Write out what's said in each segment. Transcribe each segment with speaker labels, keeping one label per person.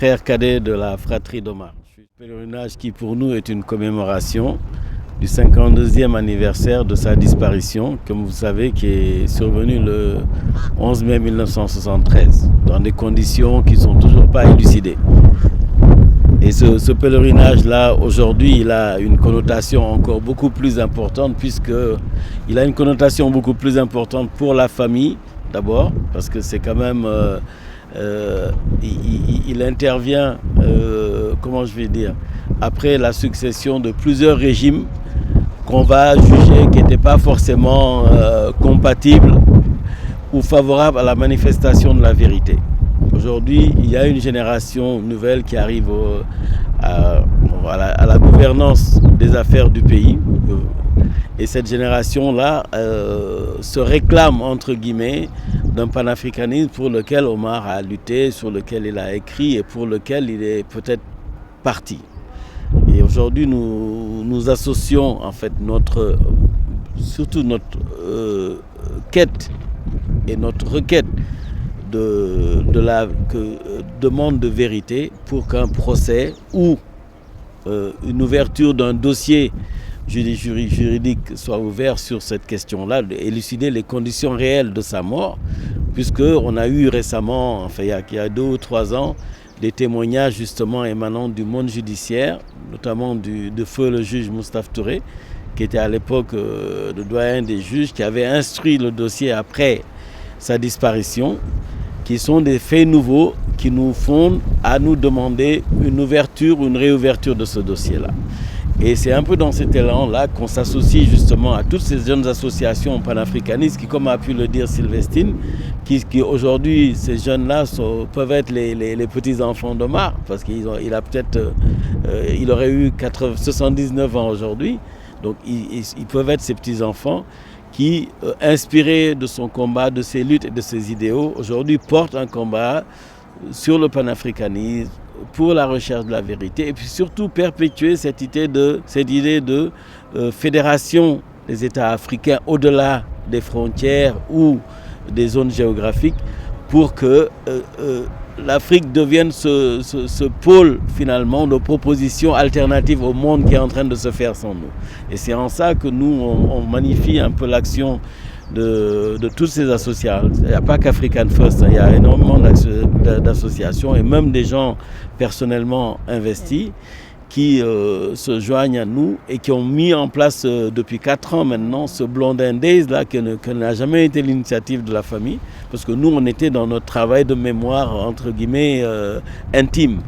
Speaker 1: frère cadet de la fratrie d'Omar. Pèlerinage qui pour nous est une commémoration du 52e anniversaire de sa disparition, comme vous savez, qui est survenue le 11 mai 1973, dans des conditions qui ne sont toujours pas élucidées. Et ce pèlerinage-là, aujourd'hui, il a une connotation encore beaucoup plus importante, puisqu'il a une connotation beaucoup plus importante pour la famille, d'abord, parce que c'est quand même... il intervient, après la succession de plusieurs régimes qu'on va juger qui n'étaient pas forcément compatibles ou favorables à la manifestation de la vérité. Aujourd'hui, il y a une génération nouvelle qui arrive à la gouvernance des affaires du pays. Et cette génération-là se réclame, entre guillemets, d'un panafricanisme pour lequel Omar a lutté, sur lequel il a écrit et pour lequel il est peut-être parti. Et aujourd'hui, nous associons en fait surtout notre quête et notre requête de demande de vérité pour qu'un procès ou une ouverture d'un dossier juridique soit ouvert sur cette question-là, d'élucider les conditions réelles de sa mort, puisqu'on a eu récemment, il y a 2 ou 3 ans, des témoignages justement émanant du monde judiciaire, notamment de feu le juge Moustapha Touré, qui était à l'époque le doyen des juges, qui avait instruit le dossier après sa disparition, qui sont des faits nouveaux qui nous fondent à nous demander une ouverture ou une réouverture de ce dossier-là. Et c'est un peu dans cet élan-là qu'on s'associe justement à toutes ces jeunes associations panafricanistes qui, comme a pu le dire Sylvestine, qui aujourd'hui, ces jeunes-là peuvent être les petits-enfants d'Omar, parce qu'il aurait eu 79 ans aujourd'hui, donc ils peuvent être ses petits-enfants qui, inspirés de son combat, de ses luttes et de ses idéaux, aujourd'hui portent un combat sur le panafricanisme, pour la recherche de la vérité, et puis surtout perpétuer cette idée de fédération des États africains au-delà des frontières ou des zones géographiques, pour que l'Afrique devienne ce pôle finalement de propositions alternatives au monde qui est en train de se faire sans nous. Et c'est en ça que nous, on magnifie un peu l'action de toutes ces associations. Il n'y a pas qu'African First, il y a énormément d'associations et même des gens personnellement investis qui se joignent à nous et qui ont mis en place depuis 4 ans maintenant ce Blondin Days là, qui n'a jamais été l'initiative de la famille, parce que nous on était dans notre travail de mémoire entre guillemets intime,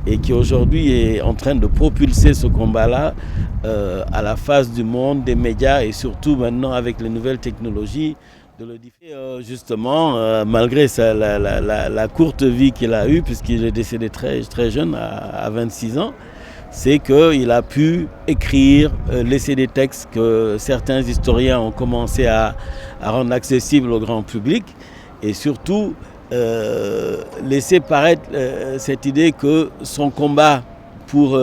Speaker 1: et qui aujourd'hui est en train de propulser ce combat-là à la face du monde, des médias et surtout maintenant avec les nouvelles technologies. De le diffuser justement, malgré la courte vie qu'il a eue, puisqu'il est décédé très, très jeune, à 26 ans, c'est qu'il a pu écrire, laisser des textes que certains historiens ont commencé à rendre accessibles au grand public, et surtout laisser paraître cette idée que son combat pour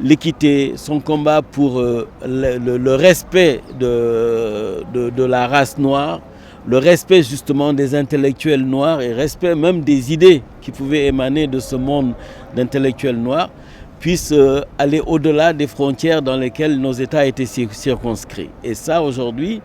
Speaker 1: l'équité, son combat pour le respect de la race noire, le respect justement des intellectuels noirs et respect même des idées qui pouvaient émaner de ce monde d'intellectuels noirs, puisse aller au-delà des frontières dans lesquelles nos États étaient circonscrits. Et ça, aujourd'hui,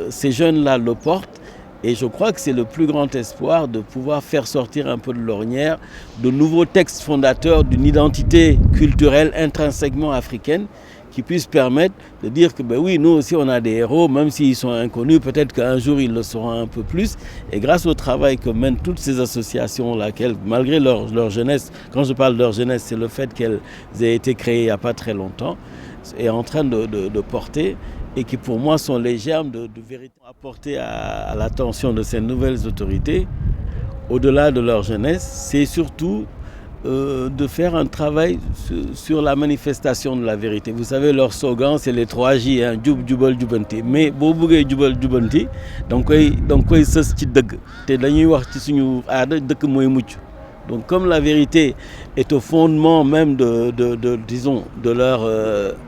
Speaker 1: ces jeunes-là le portent. Et je crois que c'est le plus grand espoir de pouvoir faire sortir un peu de l'ornière de nouveaux textes fondateurs d'une identité culturelle intrinsèquement africaine qui puissent permettre de dire que oui, nous aussi on a des héros, même s'ils sont inconnus, peut-être qu'un jour ils le seront un peu plus. Et grâce au travail que mènent toutes ces associations-là, malgré leur jeunesse, quand je parle de leur jeunesse, c'est le fait qu'elles aient été créées il n'y a pas très longtemps, est en train de porter, et qui pour moi sont les germes de vérité apportés à l'attention de ces nouvelles autorités, au-delà de leur jeunesse, c'est surtout de faire un travail sur la manifestation de la vérité. Vous savez, leur slogan, c'est les 3 J, hein, Jub, Jubal, Jubanti. Mais boo bëggee jubal jubanti, donc koy sës ci dëgg. Te dañuy wax ci suñu aada dëkk mooy mucc. Donc comme la vérité est au fondement même disons, de leur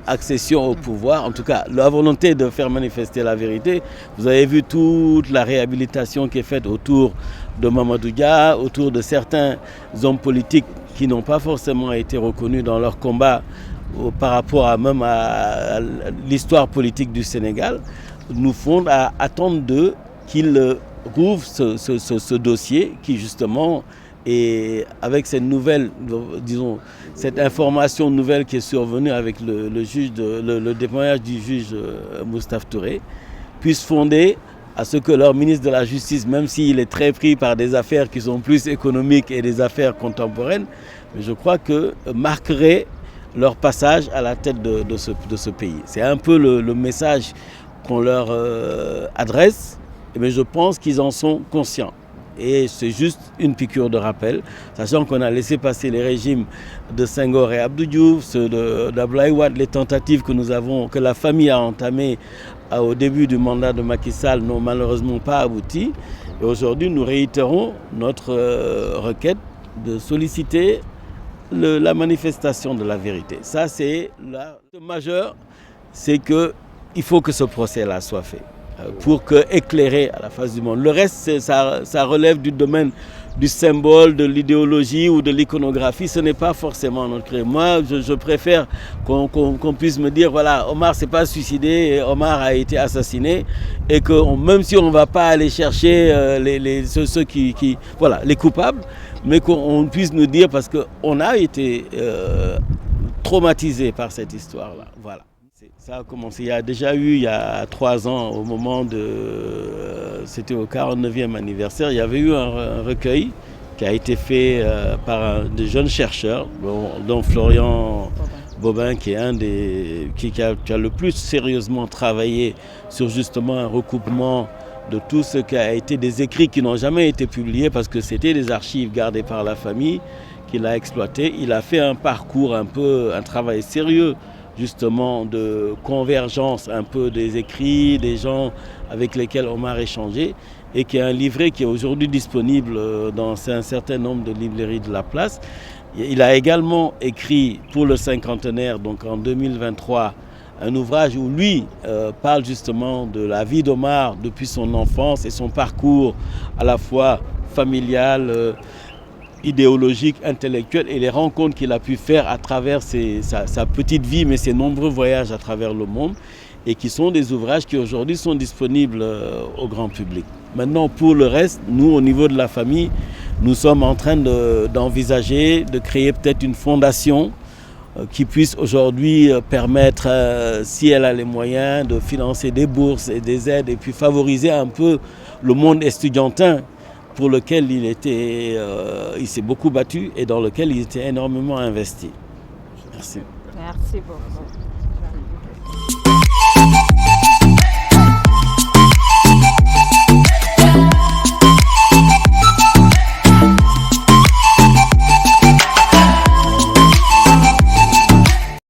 Speaker 1: accession au pouvoir, en tout cas la volonté de faire manifester la vérité, vous avez vu toute la réhabilitation qui est faite autour de Mamadou Dia, autour de certains hommes politiques qui n'ont pas forcément été reconnus dans leur combat par rapport à l'histoire politique du Sénégal, nous fondent à attendre d'eux qu'ils rouvrent ce dossier qui justement, et avec cette nouvelle, disons, cette information nouvelle qui est survenue avec le témoignage du juge Moustapha Touré, puisse fonder à ce que leur ministre de la Justice, même s'il est très pris par des affaires qui sont plus économiques et des affaires contemporaines, mais je crois que marquerait leur passage à la tête de ce pays. C'est un peu le message qu'on leur adresse, mais je pense qu'ils en sont conscients. Et c'est juste une piqûre de rappel, sachant qu'on a laissé passer les régimes de Senghor et Abdou Diouf, ceux d'Abdoulaye Wade, les tentatives que la famille a entamées au début du mandat de Macky Sall n'ont malheureusement pas abouti. Et aujourd'hui, nous réitérons notre requête de solliciter la manifestation de la vérité. Ça, c'est le majeur, c'est qu'il faut que ce procès-là soit fait pour éclairer à la face du monde. Le reste, ça relève du domaine du symbole, de l'idéologie ou de l'iconographie. Ce n'est pas forcément notre créé. Moi, je préfère qu'on puisse me dire, voilà, Omar s'est pas suicidé, Omar a été assassiné, et que même si on ne va pas aller chercher ceux qui voilà, les coupables, mais qu'on puisse nous dire, parce qu'on a été traumatisé par cette histoire-là. Voilà. Ça a commencé, il y a déjà eu, il y a 3 ans, au moment c'était au 49e anniversaire, il y avait eu un recueil qui a été fait par des jeunes chercheurs, dont Florian Bobin, qui est qui a le plus sérieusement travaillé sur justement un recoupement de tout ce qui a été des écrits qui n'ont jamais été publiés parce que c'était des archives gardées par la famille qu'il a exploité. Il a fait un parcours un travail sérieux justement de convergence un peu des écrits, des gens avec lesquels Omar échangeait, et qui est un livret qui est aujourd'hui disponible dans un certain nombre de librairies de la place. Il a également écrit pour le cinquantenaire, donc en 2023, un ouvrage où lui parle justement de la vie d'Omar depuis son enfance et son parcours à la fois familial, idéologique, intellectuel, et les rencontres qu'il a pu faire à travers sa petite vie, mais ses nombreux voyages à travers le monde, et qui sont des ouvrages qui aujourd'hui sont disponibles au grand public. Maintenant, pour le reste, nous, au niveau de la famille, nous sommes en train d'envisager de créer peut-être une fondation qui puisse aujourd'hui permettre, si elle a les moyens, de financer des bourses et des aides, et puis favoriser un peu le monde estudiantin pour lequel il s'est beaucoup battu et dans lequel il était énormément investi. Merci.
Speaker 2: Merci beaucoup.